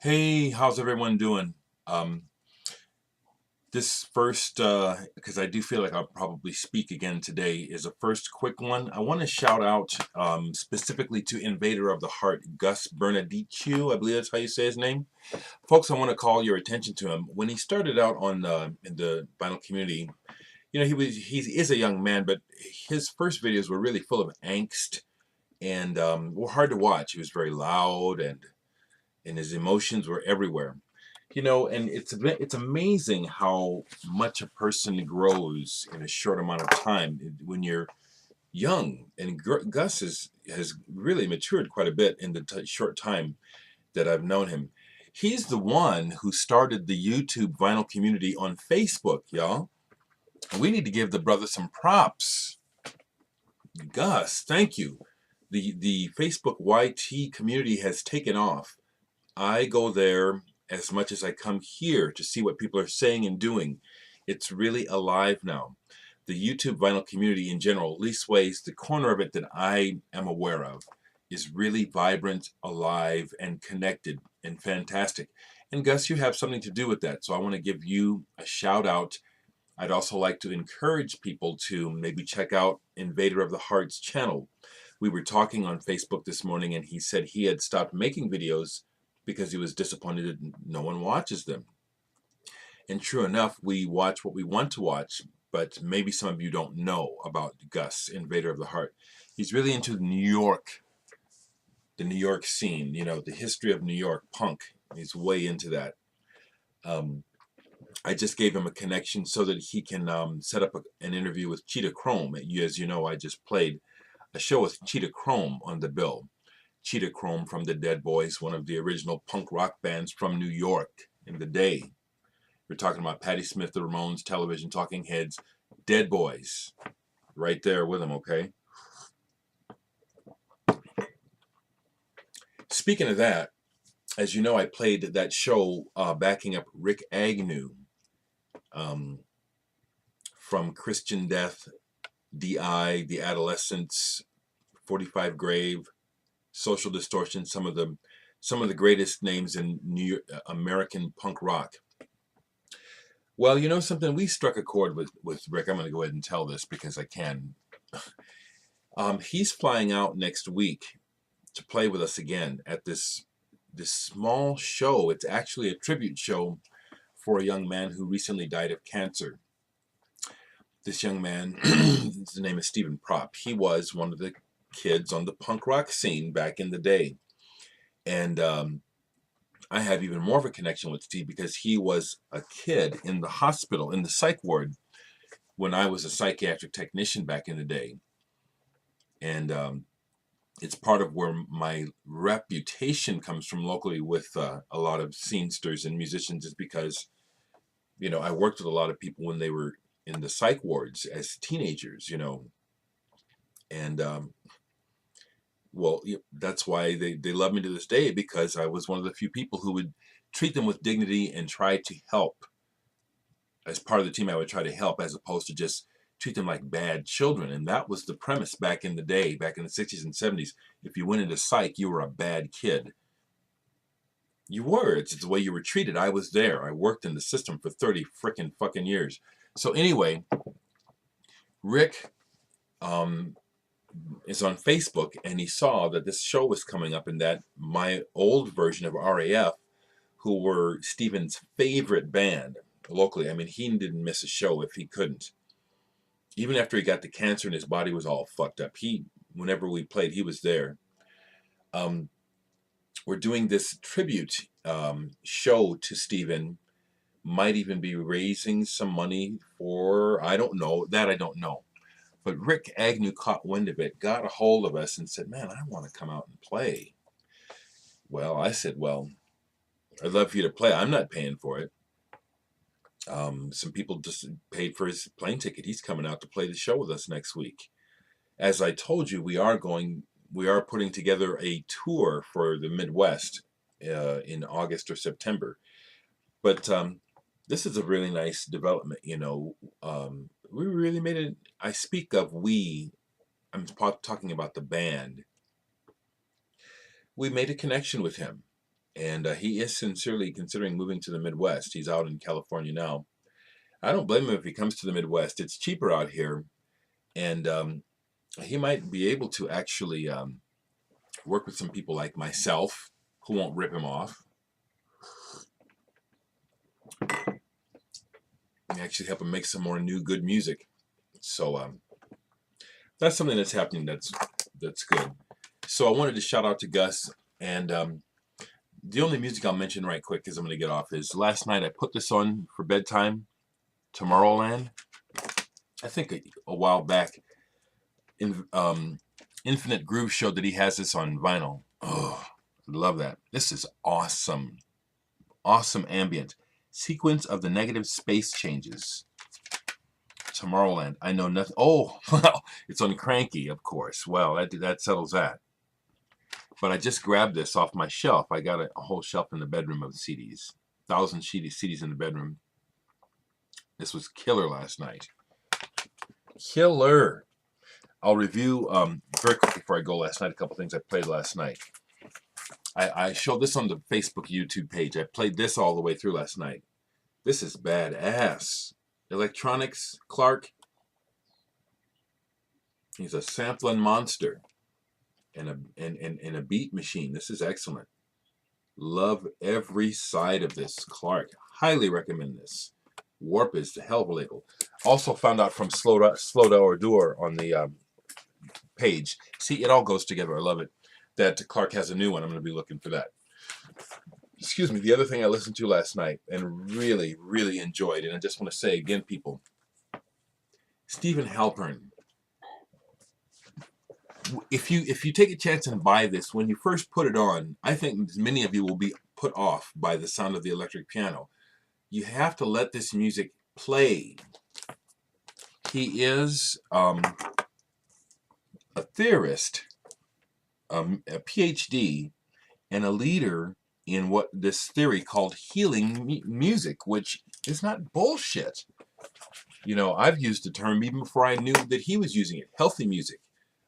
Hey, how's everyone doing? Um, this first, because I do feel like I'll probably speak again today, is a first quick one. I want to shout out specifically to Invader of the Heart, Gus Bernadiccio, I believe that's how you say his name. Folks, I want to call your attention to him. When he started out on in the vinyl community, he is a young man, but his first videos were really full of angst and were hard to watch. He was very loud and his emotions were everywhere. And it's amazing how much a person grows in a short amount of time when you're young. And Gus has really matured quite a bit in the short time that I've known him. He's the one who started the YouTube vinyl community on Facebook, y'all. We need to give the brother some props. Gus, thank you. The Facebook YT community has taken off. I go there as much as I come here to see what people are saying and doing. It's really alive now. The YouTube vinyl community in general, leastways the corner of it that I am aware of, is really vibrant, alive, and connected and fantastic. And Gus, you have something to do with that. So I want to give you a shout out. I'd also like to encourage people to maybe check out Invader of the Heart's channel. We were talking on Facebook this morning, and he said he had stopped making videos because he was disappointed that no one watches them. And true enough, we watch what we want to watch, but maybe some of you don't know about Gus, Invader of the Heart. He's really into the New York scene, the history of New York punk. He's way into that. Um, I just gave him a connection so that he can set up an interview with Cheetah Chrome. As you know, I just played a show with Cheetah Chrome on the bill. Cheetah Chrome from the Dead Boys, one of the original punk rock bands from New York in the day. We're talking about Patti Smith, the Ramones, Television, Talking Heads, Dead Boys, right there with them, okay? Speaking of that, as you know, I played that show backing up Rick Agnew um, from Christian Death, DI, The Adolescents, 45 Grave, Social Distortion, some of the greatest names in American punk rock. Well, you know something, we struck a chord with Rick. I'm going to go ahead and tell this because I can. He's flying out next week to play with us again at this small show. It's actually a tribute show for a young man who recently died of cancer. This young man, his name is Stephen Prop. He was one of the kids on the punk rock scene back in the day. And I have even more of a connection with Steve because he was a kid in the hospital, in the psych ward, when I was a psychiatric technician back in the day. And it's part of where my reputation comes from locally with a lot of scenesters and musicians, is because, I worked with a lot of people when they were in the psych wards as teenagers, and well, that's why they love me to this day, because I was one of the few people who would treat them with dignity and try to help. As part of the team, I would try to help as opposed to just treat them like bad children. And that was the premise back in the day, back in the 60s and 70s. If you went into psych, you were a bad kid. You were. It's the way you were treated. I was there. I worked in the system for 30 frickin' fucking years. So anyway, Rick um, is on Facebook, and he saw that this show was coming up, and that my old version of RAF, who were Steven's favorite band locally. I mean, he didn't miss a show if he couldn't. Even after he got the cancer and his body was all fucked up, whenever we played, he was there. Um, we're doing this tribute show to Steven. Might even be raising some money for, I don't know, that I don't know. But Rick Agnew caught wind of it, got a hold of us and said, man, I want to come out and play. Well, I said, well, I'd love for you to play. I'm not paying for it. Some people just paid for his plane ticket. He's coming out to play the show with us next week. As I told you, we are putting together a tour for the Midwest in August or September. But this is a really nice development. We really made it. I speak of we. I'm talking about the band. We made a connection with him. and he is sincerely considering moving to the Midwest. He's out in California now. I don't blame him if he comes to the Midwest. It's cheaper out here, and he might be able to actually work with some people like myself who won't rip him off. And actually help him make some more new good music. So that's something that's happening that's good. So I wanted to shout out to Gus, and the only music I'll mention right quick as I'm going to get off is last night I put this on for bedtime, Tomorrowland. I think a while back, Infinite Groove showed that he has this on vinyl. Oh, love that. This is awesome. Awesome ambient. Sequence of the negative space changes. Tomorrowland. I know nothing. Oh, well, it's on Cranky, of course. Well, that settles that. But I just grabbed this off my shelf. I got a whole shelf in the bedroom of CDs. 1,000 CDs in the bedroom. This was killer last night. Killer. I'll review very quickly before I go last night a couple things I played last night. I showed this on the Facebook YouTube page. I played this all the way through last night. This is badass. Electronics Clark. He's a sampling monster and a beat machine. This is excellent. Love every side of this Clark. Highly recommend this. Warp is the hell of a label. Also found out from Slow or Door on the page. See, it all goes together. I love it. That Clark has a new one. I'm going to be looking for that. Excuse me. The other thing I listened to last night and really, really enjoyed, and I just want to say again, people, Steven Halpern. If you take a chance and buy this, when you first put it on, I think many of you will be put off by the sound of the electric piano. You have to let this music play. He is a theorist, a PhD, and a leader in what this theory called healing music, which is not bullshit. You know, I've used the term even before I knew that he was using it. Healthy music.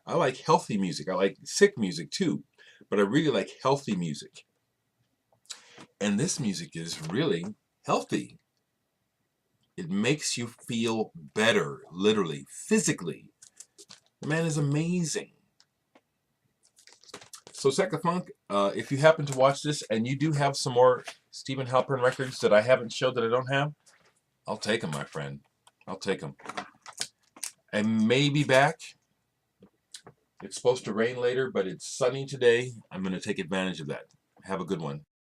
I like healthy music. I like sick music too, but I really like healthy music. And this music is really healthy. It makes you feel better, literally, physically. The man is amazing. So Secka Funk, if you happen to watch this and you do have some more Steven Halpern records that I haven't showed that I don't have, I'll take them, my friend. I'll take them. I may be back. It's supposed to rain later, but it's sunny today. I'm going to take advantage of that. Have a good one.